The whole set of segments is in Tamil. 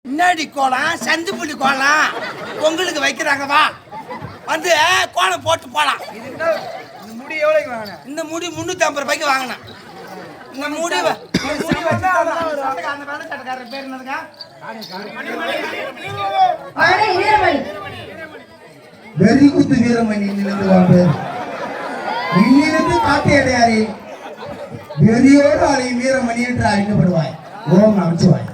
முன்னாடி கோலம் சந்துப்புள்ளி கோலம் உங்களுக்கு வைக்கிறாங்க வா வந்து கோலம் போட்டு போலாம். இந்த முடி எவ்வளவுக்கு வாங்கினேன்? இந்த முடி 350 ரூபாய்க்கு வாங்கினேன். இந்த முடி அந்த வேலைக்காரர் பேர் என்னதுங்க? வெறி குத்து வீரமணி இன்னிலிருந்து காட்டு அடையாரே வெறியோடு அழையும் வீரமணி என்று அழைக்கப்படுவாய். ஓம் நமச்சிவாய்.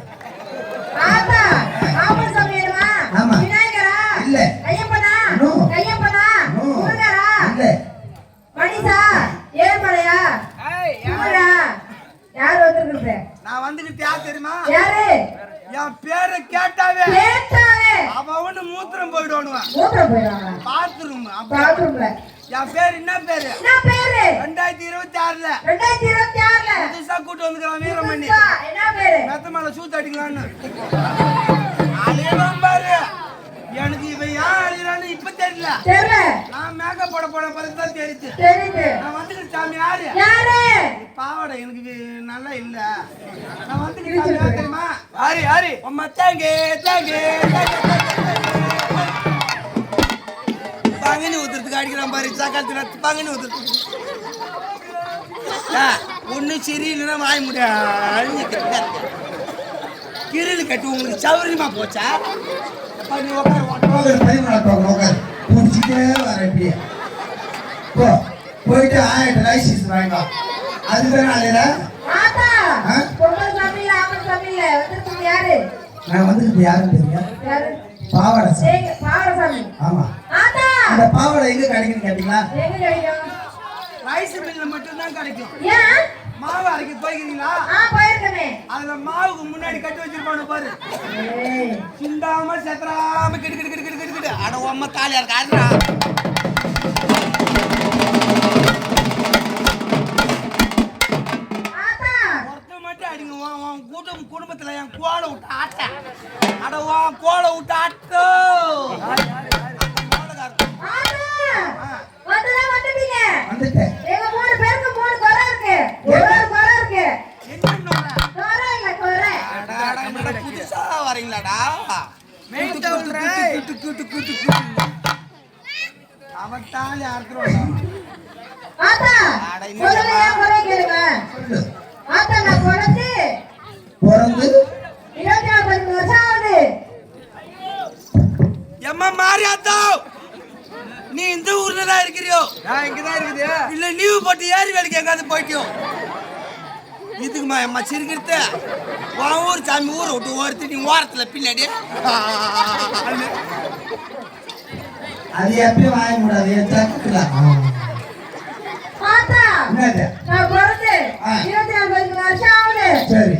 ஆமா இல்ல நான் வந்துகிட்டு யார் தெரியுமா? என் பேரை கேட்டாவே அவன் மூத்திரம் போயிடுவானுவான் பாத்ரூம். என் பேர் என்ன பேரு? 2026ல புதுசா கூட்டு வந்துக்கிறான் வீரமணி. மெத்த மேல சூத்து அடிக்கலான்னு அழியலாம் பாரு. எனக்கு இவன் ஏன் அழியறான்னு இப்ப தெரியல. நான் மேக்கப் போட பிறகுதான் தெரியுது. நான் வந்துக்கிட்டு சாமி யாரு பாவாடை எனக்கு நல்லா இல்ல. நான் வந்துக்கிட்டு சாமி யாரு தெரியுமா? யாரு அம்மா தாங்க பங்கனி ஊத்துறதுக்கு அடிக்கிறான் பாரு. சாக்காலத்துல பங்கனி ஊத்துறதுக்கு ஒண்ணு சரியில்லைன்னா வாய முடியாது. கிரில் கட்டு உங்களுக்கு சௌரியமா போச்சா? போயிட்டு லைசன்ஸ் வாங்கிக்கோ. அதுதான் நான் வந்துட்டு யாரும் தெரியும் பாவாடை. ஆமா அந்த பாவாடை எங்க கிடைக்குன்னு கேட்டீங்களா? ரைஸ் மில்ல மட்டும் தான் கிடைக்கும். மாவு அரைக்க போய்க்கிறீங்களா? அதுல மாவுக்கு முன்னாடி கட்டி வச்சிருப்பானு பாரு. சிந்தாம செத்ராம கிடு அட உம்மா தாலியா இருக்கா? ஒருத்த மட்டும் அடிங்க. குடும்பத்துல என் கோலை விட்டு ஆட்ட அட கோலை விட்டு ஆட்டோ புதுசா வரீங்களாடா? அவத்தால் எம்மா மாரியாத்தோ நீ இந்த ஊர்ல தான் இருக்கிறியோ? இங்கதான் இருக்குது. இல்ல லீவு போட்டு ஏறி வேலைக்கு எங்காவது போயிட்டியோ? இதுக்குமா அம்மா சிரிக்கிறது? உன் ஊர் சாமி ஊரை விட்டு ஓரத்து நீ ஓரத்துல பின்னாடி அது எப்பயும் வாங்க கூடாது. சரி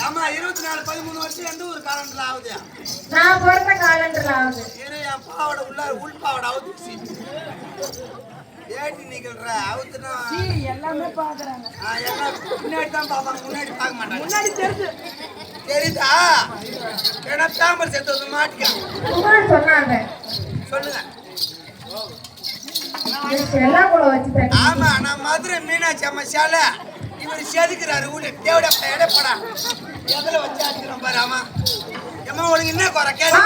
ஏமா 24 13 வருஷம் எந்த ஊர் காலண்டர்ல ஆகுது? நான் பிறந்த காலண்டர்ல ஆகுது. ஏன்னா என் பாவோட உள் பாவோட அவுத்து ஏட்டி நிக்கல்ற அவுத்துனா எல்லாமே பாக்குறாங்க. எல்லாம் முன்னாடி தான் பாப்பாங்க, முன்னாடி பார்க்க மாட்டாங்க. முன்னாடி தெரியுதா? ஏன்னா தாம்பர் சேர்த்து வந்து மாட்டிக்க சொன்னாங்க. சொல்லுங்க. எல்லாம் கூட வச்சு ஆமா நான் மதுரை மீனாட்சி அம்மா சேலை இவர் செதுக்கிறாரு ஊழ தேவட எடப்படா எதுல வச்சு அடிக்கிறோம் பாரு. ஆமா எம்மா உனக்கு என்ன குறை கேளு?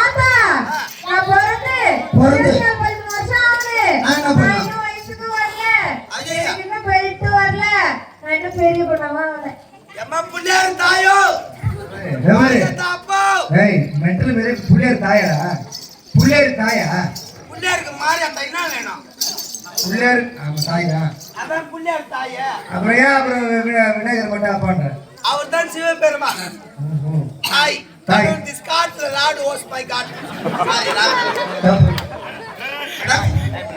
புள்ளியார் தாயோ புள்ளியார் தாயா? புள்ளியார் தாயா? புள்ளியாருக்கு மாரியாத்தா என்ன வேணும்? புள்ளியார் தாயா? அதான் புள்ளியார் தாய. அப்புறம் ஏன் அப்புறம் விநாயகர் மட்டும் அப்பான்ற? அவர் தான் சிவபெருமா தாய். This card the Lord was my God.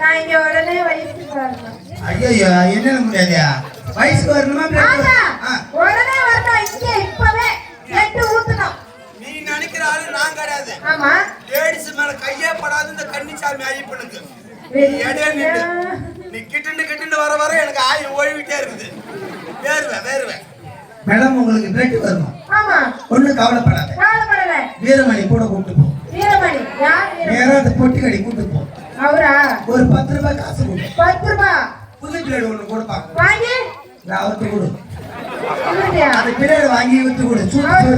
நான் இங்க உடனே வயசுக்கு வரணும். ஐயோ என்ன முடியாதா? வயசுக்கு வரணுமா? உடனே வரணும். இங்க இப்பவே செட்டு ஊத்தணும். நீ நினைக்கிற ஆளு நான் கிடையாது. ஆமா லேடிஸ் மேல கையே படாத இந்த கன்னிசாமி ஐயப்பனுக்கு நீ கிட்டு வர எனக்கு ஆயுள் ஓய்விட்டே இருக்குது. வேறுவே மேடம் உங்களுக்கு பிளட் வரணும். ஆமா ஒண்ணு கவலைப்படாத. வீரமணி கூட கூட்டு போ. வீரமணி யார்? நேரா அந்த பொட்டிக்கடி கூட்டு போ. அவரா? ஒரு 10 ரூபாய் காசு கொடு. 10 ரூபாய் புது பிளேட் ஒண்ணு கொடுப்பாங்க. வாங்கி நான் அவருக்கு கொடு. அப்படியா அந்த பிள்ளைகளை வாங்கி விட்டு கொடு சூத்து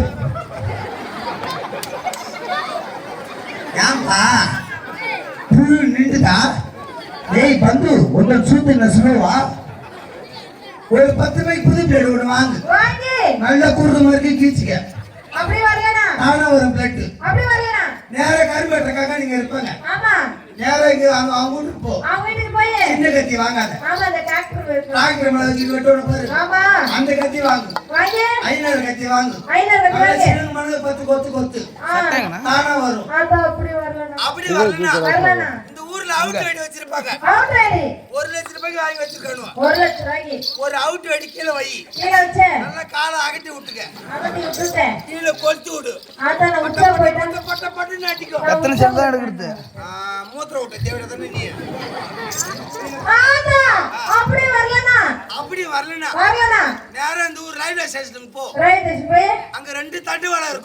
ஏன்பா புழு நின்றுதா ஏய் பந்து ஒன்றை சூத்து நசுவா ஒரு 10 ரூபாய்க்கு புது பிளேட் ஒன்று வாங்கு வாங்கி நல்ல குருது மாதிரி கீச்சுக்க அப்படி வரலனா நானும் ஒரு பிளேட் அப்படி வரலனா நேரா கரும்பேட்டக்காக நீங்க இருப்பாங்க ஆமா நேரா இங்க அவங்க வீட்டுக்கு போ அவங்க வீட்டுக்கு போய் சின்ன கத்தி வாங்காத ஆமா அந்த டிராக்டர் இருக்கு டாக்டர் மேல வச்சு வெட்டணும் பாரு ஆமா அந்த கத்தி வாங்கு வாங்கி 500 கத்தி வாங்கு 500 வாங்கி சின்ன மனது 10 கொத்து கொத்து தானா வரும் அது அப்படி வரலனா அப்படி வரலனா வரலனா இந்த ஊர்ல அவுட் வெடி வச்சிருப்பாங்க அவுட் ரெடி 1 லட்சம் ரூபாய்க்கு வாங்கி வச்சிருக்கணும் 1 லட்சம் வாங்கி ஒரு அவுட் வெடி கீழே வை கீழ வச்சே நல்லா காலை அகட்டி விட்டுக்க அவதி விட்டுட்டேன் கீழே கொளுத்தி விடு ஆத்தா நான் உச்சா போயிட்டேன் பட்ட பட்டு அடிக்கும் எத்தனை செல் தான் எடுக்கிறது மூத்திர விட்ட தேவையா தானே நீ ஆத்தா அப்படி வரலனா அப்படி வரலனா வரலனா நேரா இந்த ஊர் ரயில்வே ஸ்டேஷனுக்கு போ ரைட் போய் அங்க 2 தட்டு வடை இருக்கும்